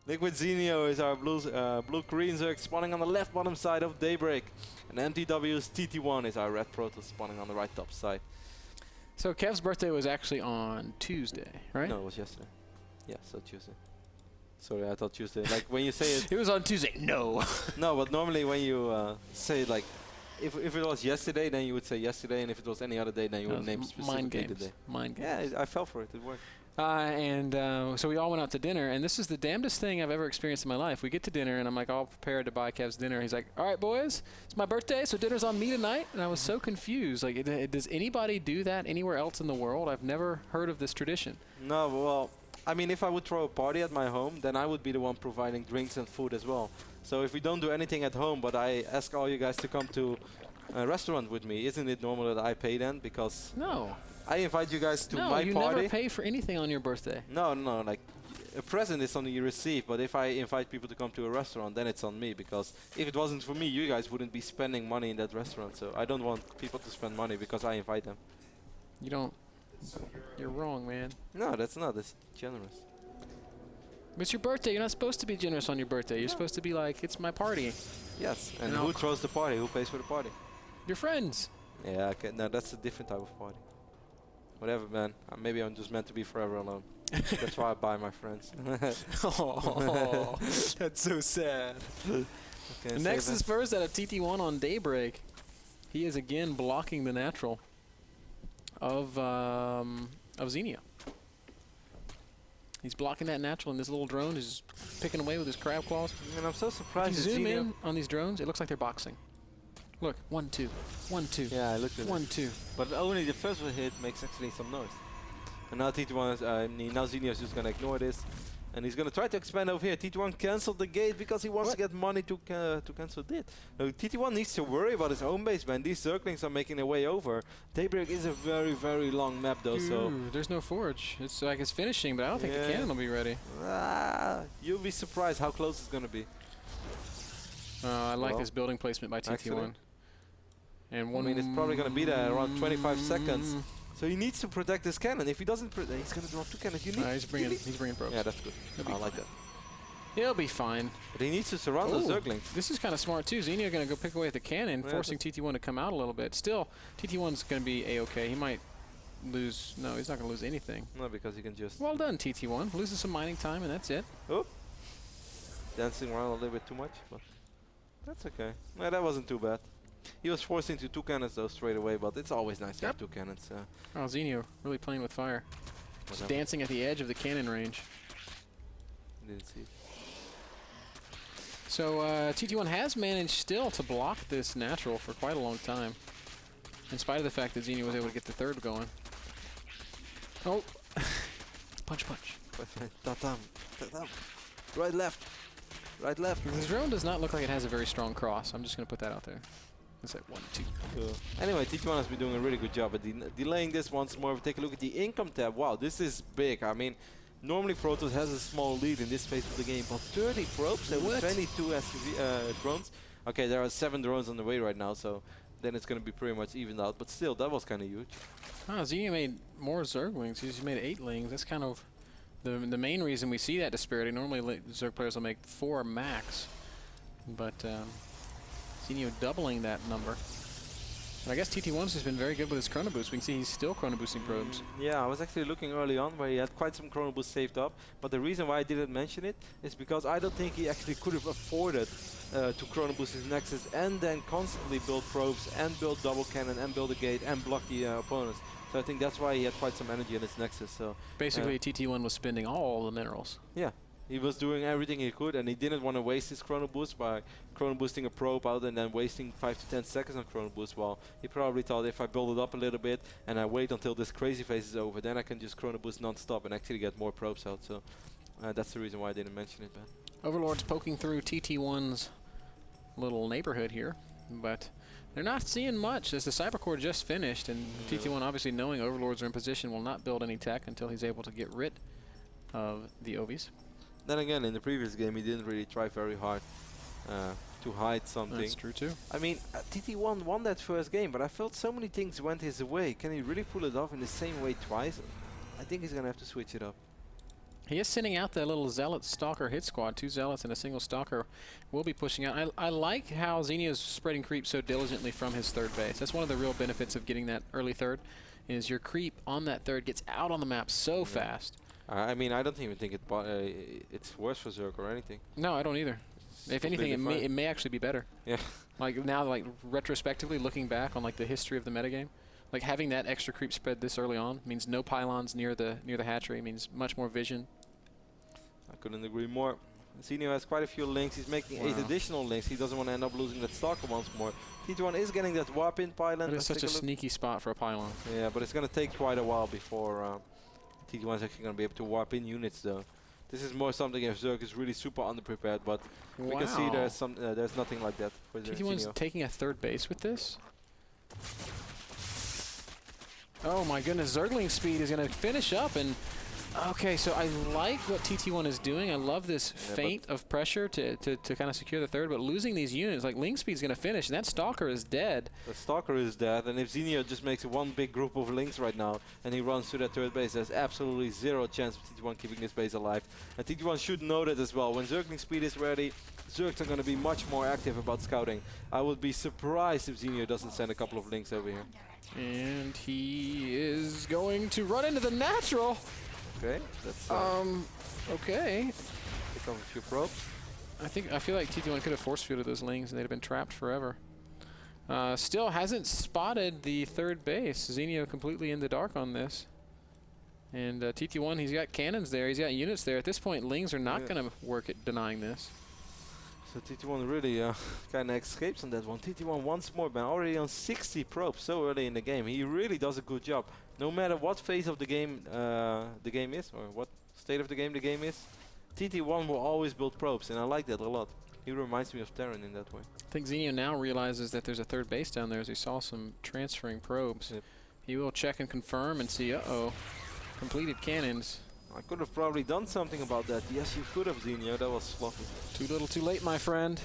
Liquid Zenio is our blue-green Zerg spawning on the left bottom side of Daybreak. And MTW's TT1 is our red Protoss spawning on the right top side. So Kev's birthday was actually on Tuesday, right? No, it was yesterday. Yeah, so Tuesday. Sorry, I thought Tuesday. Like when you say it... It was on Tuesday. No. No, but normally when you say it like... If it was yesterday, then you would say yesterday, and if it was any other day, then you would name specifically the day. Mind games. Yeah, I fell for it. It worked. So we all went out to dinner, and this is the damnedest thing I've ever experienced in my life. We get to dinner, and I'm like all prepared to buy Kev's dinner. He's like, all right, boys, it's my birthday, so dinner's on me tonight. And I was so confused. Like, does anybody do that anywhere else in the world? I've never heard of this tradition. No, well, I mean, if I would throw a party at my home, then I would be the one providing drinks and food as well. So if we don't do anything at home, but I ask all you guys to come to a restaurant with me, isn't it normal that I pay then? Because no, I invite you guys to my party. No, you never pay for anything on your birthday. No, like a present is something you receive, but if I invite people to come to a restaurant, then it's on me, because if it wasn't for me, you guys wouldn't be spending money in that restaurant. So I don't want people to spend money because I invite them. You don't. You're wrong, man. No, that's not. That's generous. It's your birthday. You're not supposed to be generous on your birthday. You're supposed to be like, it's my party. Yes, and who throws the party? Who pays for the party? Your friends. Yeah, okay. No, that's a different type of party. Whatever, man. Maybe I'm just meant to be forever alone. That's why I buy my friends. Oh, that's so sad. Okay, next is first at a TT1 on Daybreak. He is again blocking the natural of Zenio. He's blocking that natural, and this little drone is picking away with his crab claws. And I'm so surprised. If you zoom in on these drones, it looks like they're boxing. Look, 1, 2, 1, 2. Yeah, I looked at it. 1, 2. But only the first hit makes actually some noise. And now TT1 is, now Zenio is just gonna ignore this, and he's gonna try to expand over here. TT1 canceled the gate because he wants to get money to cancel it. No, TT1 needs to worry about his own base, man. These Zerglings are making their way over. Daybreak is a very, very long map, though. So there's no forge. It's like it's finishing, but I don't think the cannon will be ready. You'll be surprised how close it's gonna be. I like this building placement by TT1. Excellent. And I mean, it's probably going to be there around 25 seconds. So he needs to protect this cannon. If he doesn't, he's going to drop 2 cannons. You need he's bringing probes. Yeah, that's good. I like that. He'll be fine. But he needs to surround those Zerglings. This is kind of smart too. Zenio going to go pick away at the cannon, forcing TT1 to come out a little bit. Still, TT1's going to be a-okay. He might lose. No, he's not going to lose anything. No, because he can just. Well done, TT1. Loses some mining time, and that's it. Oh, dancing around a little bit too much, but that's okay. No, that wasn't too bad. He was forced into 2 cannons though straight away, but it's always nice to have 2 cannons. Oh, Zenio really playing with fire. Just dancing at the edge of the cannon range. Didn't see it. So TT1 has managed still to block this natural for quite a long time, in spite of the fact that Zenio was able to get the third going. Oh, punch. Right, left. Right, left. This drone does not look like it has a very strong cross. I'm just going to put that out there. It's like 1, 2. Cool. Anyway, TT1 has been doing a really good job at delaying this once more. Take a look at the income tab. Wow, this is big. I mean, normally Protoss has a small lead in this phase of the game, but 30 probes and 22 SCV, drones. Okay, there are 7 drones on the way right now, so then it's going to be pretty much evened out. But still, that was kind of huge. Zenio made more Zerglings. He's made 8 lings. That's kind of the main reason we see that disparity. Normally, Zerg players will make 4 max, but Zenio doubling that number. And I guess TT1's just been very good with his chrono boost. We can see he's still chrono boosting probes. Yeah, I was actually looking early on where he had quite some chrono boost saved up, but the reason why I didn't mention it is because I don't think he actually could have afforded to chrono boost his Nexus and then constantly build probes and build double cannon and build a gate and block the opponents. So I think that's why he had quite some energy in his Nexus. So basically, TT1 was spending all the minerals. Yeah. He was doing everything he could, and he didn't want to waste his chrono boost by chrono boosting a probe out and then wasting 5 to 10 seconds on chrono boost. Well, he probably thought if I build it up a little bit and I wait until this crazy phase is over, then I can just chrono boost non-stop and actually get more probes out. So that's the reason why I didn't mention it, man. Overlord's poking through TT1's little neighborhood here, but they're not seeing much as the Cybercore just finished, and TT1 obviously knowing Overlords are in position will not build any tech until he's able to get rid of the Ovies. Then again, in the previous game, he didn't really try very hard to hide something. That's true too. I mean, TT1 won that first game, but I felt so many things went his way. Can he really pull it off in the same way twice? I think he's going to have to switch it up. He is sending out the little Zealot Stalker hit squad. 2 Zealots and a single Stalker will be pushing out. I like how Zenio's spreading creep so diligently from his third base. That's one of the real benefits of getting that early third, is your creep on that third gets out on the map so fast. I mean, I don't even think it's worse for Zerg or anything. No, I don't either. If anything, it may actually be better. Yeah. Like now, like retrospectively looking back on like the history of the metagame, like having that extra creep spread this early on means no pylons near the hatchery, means much more vision. I couldn't agree more. Zenio has quite a few links. He's making 8 additional links. He doesn't want to end up losing that Stalker once more. TT1 is getting that warp in pylon. It's such a sneaky spot for a pylon. Yeah, but it's going to take quite a while before TT1 is actually going to be able to warp in units, though. This is more something if Zerg is really super underprepared, but we can see there's nothing like that for TT1's taking a third base with this. Oh my goodness, Zergling speed is going to finish up, and okay, so I like what TT1 is doing. I love this feint of pressure to kind of secure the third, but losing these units, like Ling speed's going to finish, and that Stalker is dead. The Stalker is dead, and if Zenio just makes one big group of Lings right now, and he runs to that third base, there's absolutely zero chance of TT1 keeping this base alive. And TT1 should know that as well. When Zergling speed is ready, Zergs are going to be much more active about scouting. I would be surprised if Zenio doesn't send a couple of Lings over here. And he is going to run into the natural. Okay, that's okay. Pick up a few probes. I feel like TT1 could have force fielded those Lings and they'd have been trapped forever. Still hasn't spotted the third base. Zenio completely in the dark on this. And TT1, he's got cannons there, he's got units there. At this point, Lings are not going to work at denying this. So TT1 really kind of escapes on that one. TT1 once more, man, already on 60 probes so early in the game. He really does a good job. No matter what phase of the game is, or what state of the game is, TT1 will always build probes, and I like that a lot. He reminds me of Terran in that way. I think Zenio now realizes that there's a third base down there as he saw some transferring probes. Yep. He will check and confirm and see, uh-oh, completed cannons. I could have probably done something about that. Yes, you could have, Zenio. That was sloppy. Too little, too late, my friend.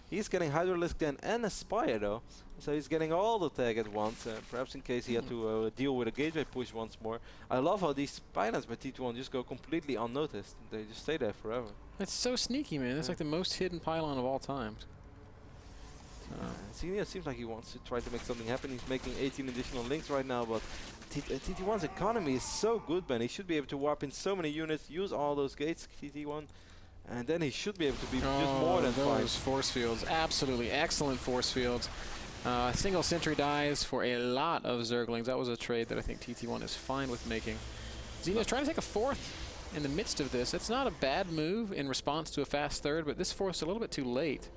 He's getting Hydralisk then and Aspire, though. So he's getting all the tag at once, perhaps in case he had to deal with a gateway push once more. I love how these pylons by TT1 just go completely unnoticed. They just stay there forever. It's so sneaky, man. It's like the most hidden pylon of all time. Zenio seems like he wants to try to make something happen. He's making 18 additional links right now, but TT1's economy is so good, man. He should be able to warp in so many units, use all those gates, TT1, and then he should be able to be just more than fine. Those force fields, absolutely excellent force fields. Single sentry dies for a lot of Zerglings. That was a trade that I think TT1 is fine with making. Zenio's trying to take a fourth in the midst of this. It's not a bad move in response to a fast third, but this fourth's a little bit too late.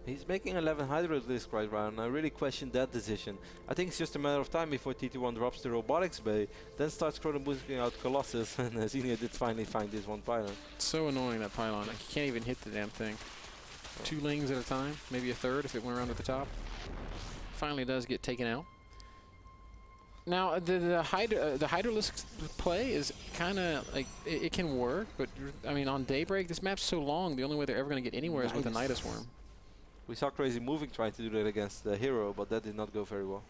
He's making 11 Hydralisk right now, and I really question that decision. I think it's just a matter of time before TT1 drops the robotics bay, then starts boosting out Colossus, and Zenio did finally find this one pylon. So annoying, that pylon. Like, you can't even hit the damn thing. 2 Lings at a time, maybe a third if it went around at the top. Finally does get taken out. Now, the Hydralisk play is kind of like, it can work, but I mean, on Daybreak, this map's so long, the only way they're ever going to get anywhere is with a Nidus Worm. We saw Crazy Moving trying to do that against the Hero, but that did not go very well.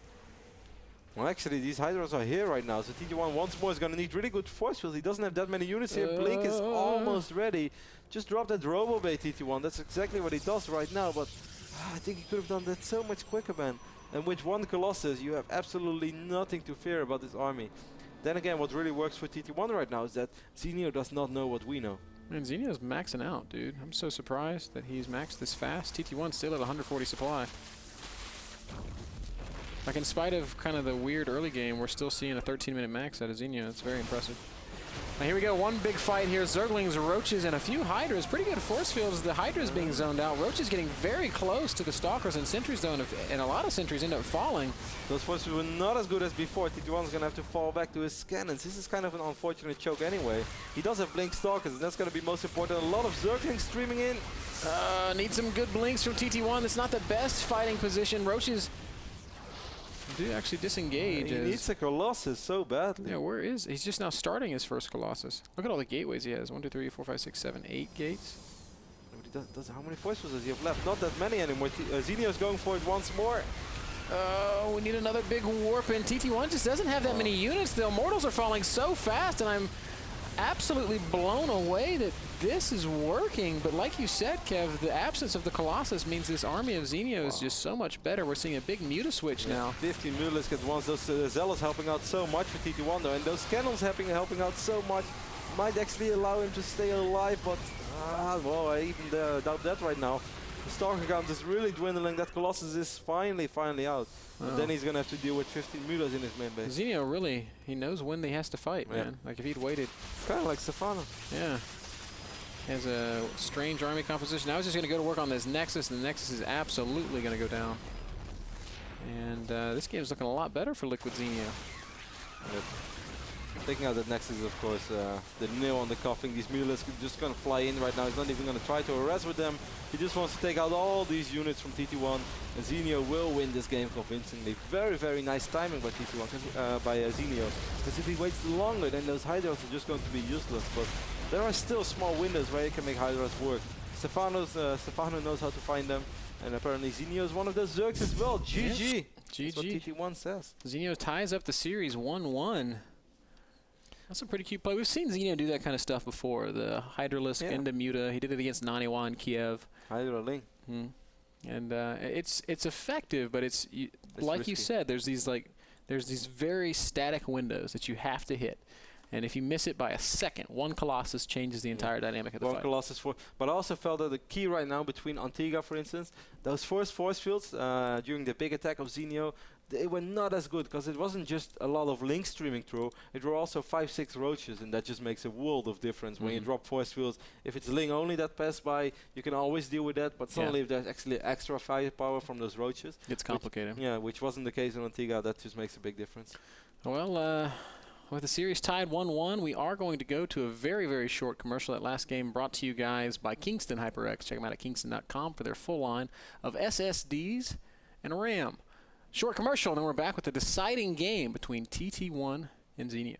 Well, actually, these Hydras are here right now, so TT1 once more is going to need really good force field. He doesn't have that many units here. Blink is almost ready. Just drop that Robo Bay, TT1. That's exactly what he does right now, but I think he could have done that so much quicker, man. And with one Colossus, you have absolutely nothing to fear about this army. Then again, what really works for TT1 right now is that Zenio does not know what we know. Man, Zenio's maxing out, dude. I'm so surprised that he's maxed this fast. TT1's still at 140 supply. Like, in spite of kind of the weird early game, we're still seeing a 13-minute max out of Zenio. It's very impressive. Now here we go, one big fight here. Zerglings, Roaches, and a few Hydras. Pretty good force fields. The Hydras being zoned out. Roaches getting very close to the Stalkers and Sentry zone, and a lot of Sentries end up falling. Those force fields were not as good as before. TT1's going to have to fall back to his cannons. This is kind of an unfortunate choke anyway. He does have Blink Stalkers, and that's going to be most important. A lot of Zerglings streaming in. Need some good blinks from TT1. That's not the best fighting position. Roaches do actually disengage. He needs a Colossus so badly. Yeah, where is he's just now starting his first Colossus. Look at all the gateways he has. 1, 2, 3, 4, 5, 6, 7, 8 gates. How many force fields does he have left? Not that many anymore. Zenio's going for it once more. Oh, we need another big warp in. TT1 just doesn't have that many units though. Mortals are falling so fast, and absolutely blown away that this is working, but like you said, Kev, the absence of the Colossus means this army of Zenio is just so much better. We're seeing a big Muta switch now. 15 Mutalisks at once. Those Zealots helping out so much for TT1 though, and those Cannons helping out so much. Might actually allow him to stay alive, but well, I even doubt that right now. The Starcraft count is really dwindling. That Colossus is finally out. And then he's gonna have to deal with 15 Mutas in his main base. Zenio really, he knows when he has to fight, man. Like if he'd waited. Kind of like Stefano. Yeah. He has a strange army composition. Now he's just gonna go to work on this Nexus, and the Nexus is absolutely gonna go down. And this game's looking a lot better for Liquid Zenio. Taking out that Nexus, of course, the nail on the coffin. These Mutalisks are just gonna fly in right now. He's not even gonna try to harass with them. He just wants to take out all these units from TT1. And Zenio will win this game convincingly. Very, very nice timing by TT1, by Zenio. Because if he waits longer, then those Hydras are just going to be useless. But there are still small windows where you can make Hydras work. Stefano knows how to find them. And apparently Zenio is one of those Zergs as well. GG. Yep. That's what TT1 says. Zenio ties up the series 1-1. That's a pretty cute play. We've seen Zenio do that kind of stuff before. The Hydralisk into Muta. He did it against Naniwa in Kiev. Hydralink. And it's effective, but it's like risky. You said. There's these very static windows that you have to hit. And if you miss it by a second, one Colossus changes the entire dynamic of the fight. One Colossus but I also felt that the key right now between Antigua, for instance, those first force fields during the big attack of Zenio, they were not as good because it wasn't just a lot of links streaming through. It were also 5-6 roaches, and that just makes a world of difference when you drop force fields. If it's Ling only that pass by, you can always deal with that. But suddenly, if there's actually extra firepower from those roaches, it's complicated. Which wasn't the case in Antigua. That just makes a big difference. Well, with the series tied 1-1, we are going to go to a very, very short commercial. That last game brought to you guys by Kingston HyperX. Check them out at kingston.com for their full line of SSDs and RAM. Short commercial, and then we're back with the deciding game between TT1 and Zenio.